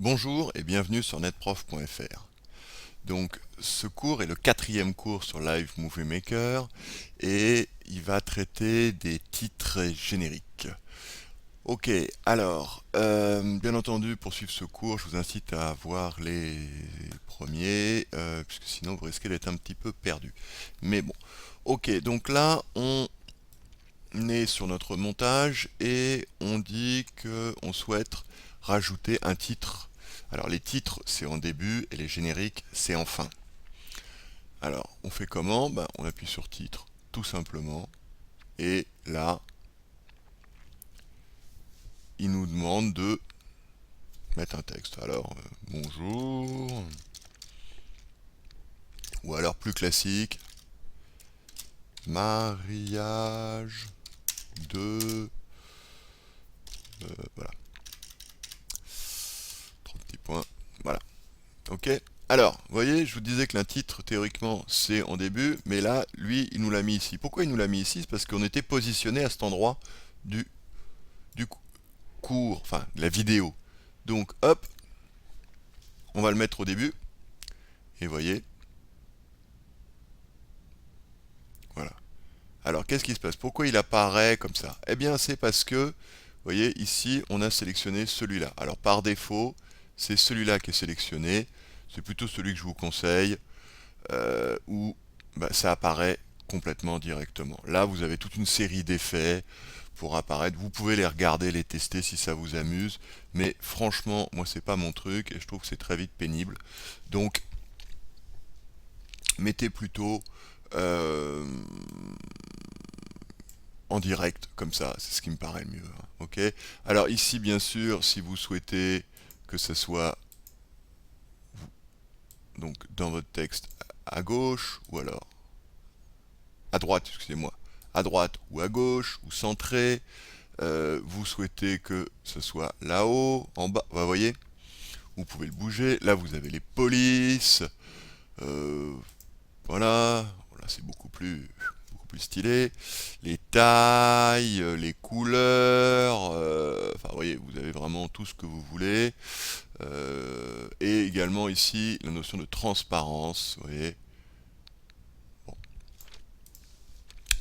Bonjour et bienvenue sur netprof.fr. Donc ce cours est le quatrième cours sur Live Movie Maker et il va traiter des titres génériques. Ok, alors, bien entendu, pour suivre ce cours, je vous incite à voir les premiers, puisque sinon vous risquez d'être un petit peu perdu. Mais bon, ok, donc là, on est sur notre montage et on dit qu'on souhaite rajouter un titre. Alors les titres c'est en début et les génériques c'est en fin. Alors on fait comment? On appuie sur titre tout simplement et là il nous demande de mettre un texte. Alors bonjour, ou alors plus classique, mariage de voilà, 30 petits points, voilà. Ok. Alors, vous voyez, je vous disais que l'un titre, théoriquement, c'est en début, mais là, lui, il nous l'a mis ici. Pourquoi il nous l'a mis ici? C'est parce qu'on était positionné à cet endroit du, du cours, enfin, de la vidéo. Donc, hop, on va le mettre au début, et vous voyez, voilà. Alors, qu'est-ce qui se passe? Pourquoi il apparaît comme ça? Eh bien, c'est parce que, vous voyez, ici, on a sélectionné celui-là. Alors, par défaut, c'est celui-là qui est sélectionné. C'est plutôt celui que je vous conseille. Où ça apparaît complètement directement. Là, vous avez toute une série d'effets pour apparaître. Vous pouvez les regarder, les tester si ça vous amuse, mais franchement, moi, c'est pas mon truc et je trouve que c'est très vite pénible. Donc, mettez plutôt euh, en direct, comme ça, c'est ce qui me paraît le mieux. Hein, ok. Alors ici, bien sûr, si vous souhaitez que ce soit donc dans votre texte à gauche ou alors à droite, excusez-moi, à droite ou à gauche, ou centré. Vous souhaitez que ce soit là-haut, en bas, vous voyez, vous pouvez le bouger. Là, vous avez les polices. Euh, voilà, là c'est beaucoup plus stylé. Les tailles, les couleurs. Enfin, vous voyez, vous avez vraiment tout ce que vous voulez. Et également ici, la notion de transparence. Vous voyez. Bon.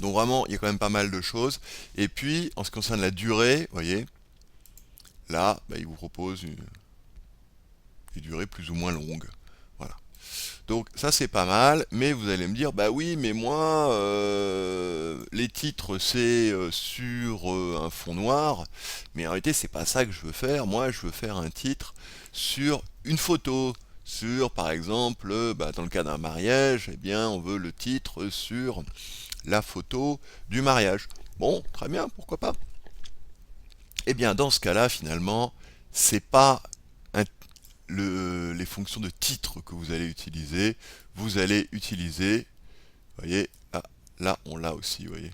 Donc vraiment, il y a quand même pas mal de choses. Et puis, en ce qui concerne la durée, vous voyez, là, il vous propose une durée plus ou moins longue. Voilà. Donc ça c'est pas mal, mais vous allez me dire, bah oui, mais moi, les titres c'est sur un fond noir, mais en réalité c'est pas ça que je veux faire. Moi, je veux faire un titre sur une photo. Sur, par exemple, dans le cas d'un mariage, eh bien, on veut le titre sur la photo du mariage. Bon, très bien, pourquoi pas. Eh bien, dans ce cas-là, finalement, c'est pas un- les fonctions de titre que vous allez utiliser. Vous allez utiliser, vous voyez, ah, là, on l'a aussi, vous voyez,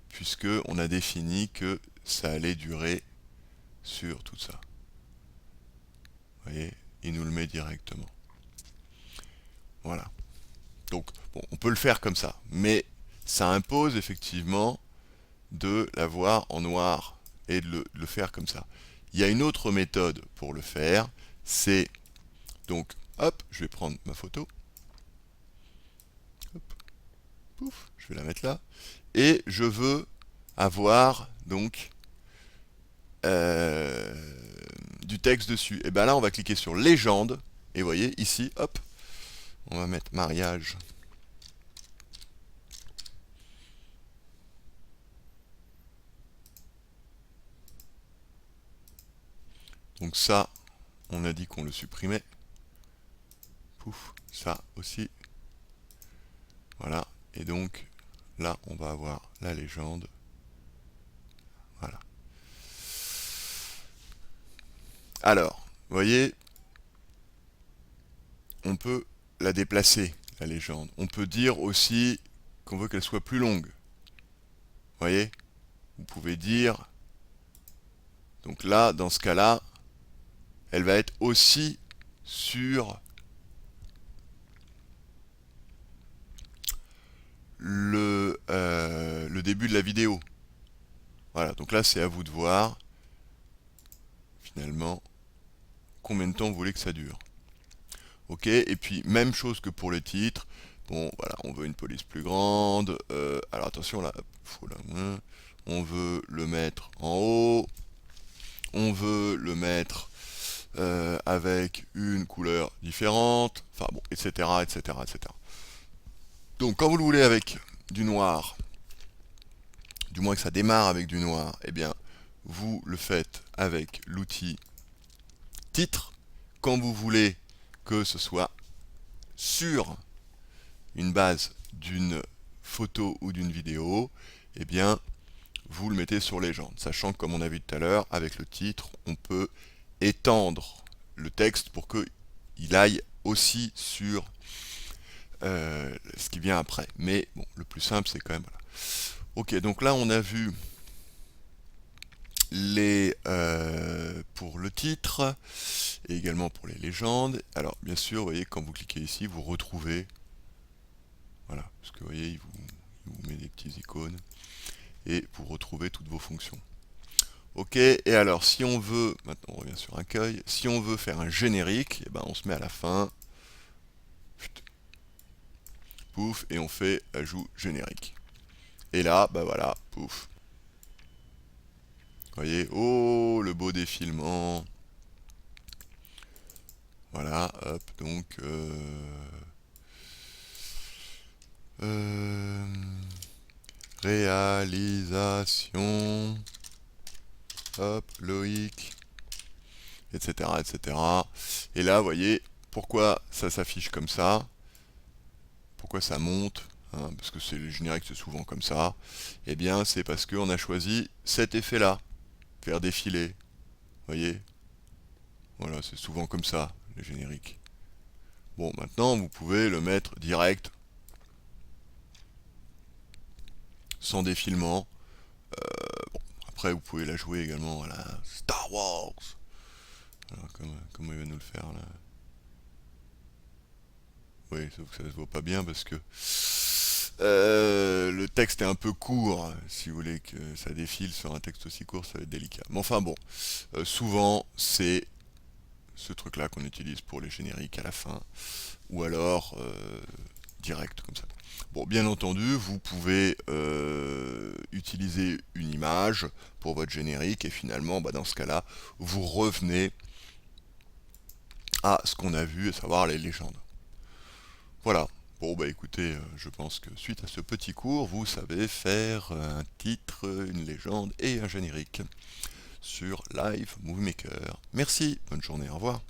puisque on a défini que ça allait durer sur tout ça. Vous voyez, il nous le met directement. Voilà. Donc, bon, on peut le faire comme ça, mais ça impose effectivement de l'avoir en noir et de le faire comme ça. Il y a une autre méthode pour le faire, c'est donc, hop, je vais prendre ma photo, hop, pouf, je vais la mettre là, et je veux avoir donc euh, du texte dessus. Et bien là, on va cliquer sur légende, et vous voyez ici, hop, on va mettre mariage. Donc ça, on a dit qu'on le supprimait. Pouf, ça aussi. Voilà. Et donc, là, on va avoir la légende. Voilà. Alors, vous voyez, on peut la déplacer, la légende. On peut dire aussi qu'on veut qu'elle soit plus longue. Vous voyez, vous pouvez dire, donc là, dans ce cas-là, elle va être aussi sur le début de la vidéo. Voilà, donc là, c'est à vous de voir. finalement combien de temps vous voulez que ça dure. Ok, et puis même chose que pour le titre. Bon, voilà, on veut une police plus grande. Alors attention là, on veut le mettre en haut. On veut le mettre avec une couleur différente. Enfin bon, etc., etc., etc. Donc quand vous le voulez avec du noir, du moins que ça démarre avec du noir, eh bien, vous le faites avec l'outil titre. Quand vous voulez que ce soit sur une base d'une photo ou d'une vidéo, eh bien, vous le mettez sur légende. Sachant que, comme on a vu tout à l'heure, avec le titre, on peut étendre le texte pour qu'il aille aussi sur ce qui vient après. Mais bon, le plus simple, c'est quand même... Voilà. Ok, donc là, on a vu les pour le titre et également pour les légendes. Alors, bien sûr, vous voyez, quand vous cliquez ici, vous retrouvez... Voilà, parce que vous voyez, il vous met des petits icônes et vous retrouvez toutes vos fonctions. Ok, et alors si on veut, maintenant on revient sur accueil, si on veut faire un générique, eh ben, on se met à la fin, pouf, et on fait ajout générique. Et là, bah voilà, pouf. Vous voyez, oh, le beau défilement. Voilà, hop, donc... réalisation, hop, Loïc, etc., etc. Et là, vous voyez, pourquoi ça s'affiche comme ça, pourquoi ça monte, hein, parce que c'est le générique, c'est souvent comme ça. Eh bien, c'est parce qu'on a choisi cet effet-là, faire défiler. Vous voyez, voilà, c'est souvent comme ça, le générique. Bon, maintenant, vous pouvez le mettre direct, sans défilement. Bon, après, vous pouvez la jouer également à la Star Wars. Alors, comment il va nous le faire là? Oui, sauf que ça se voit pas bien parce que le texte est un peu court. Si vous voulez que ça défile sur un texte aussi court, ça va être délicat. Mais enfin bon, souvent c'est ce truc-là qu'on utilise pour les génériques à la fin, ou alors direct comme ça. Bon, bien entendu, vous pouvez utiliser une image pour votre générique et finalement, bah, dans ce cas-là, vous revenez à ce qu'on a vu, à savoir les légendes. Voilà. Bon, bah écoutez, je pense que suite à ce petit cours, vous savez faire un titre, une légende et un générique sur Live Movie Maker. Merci, bonne journée, au revoir.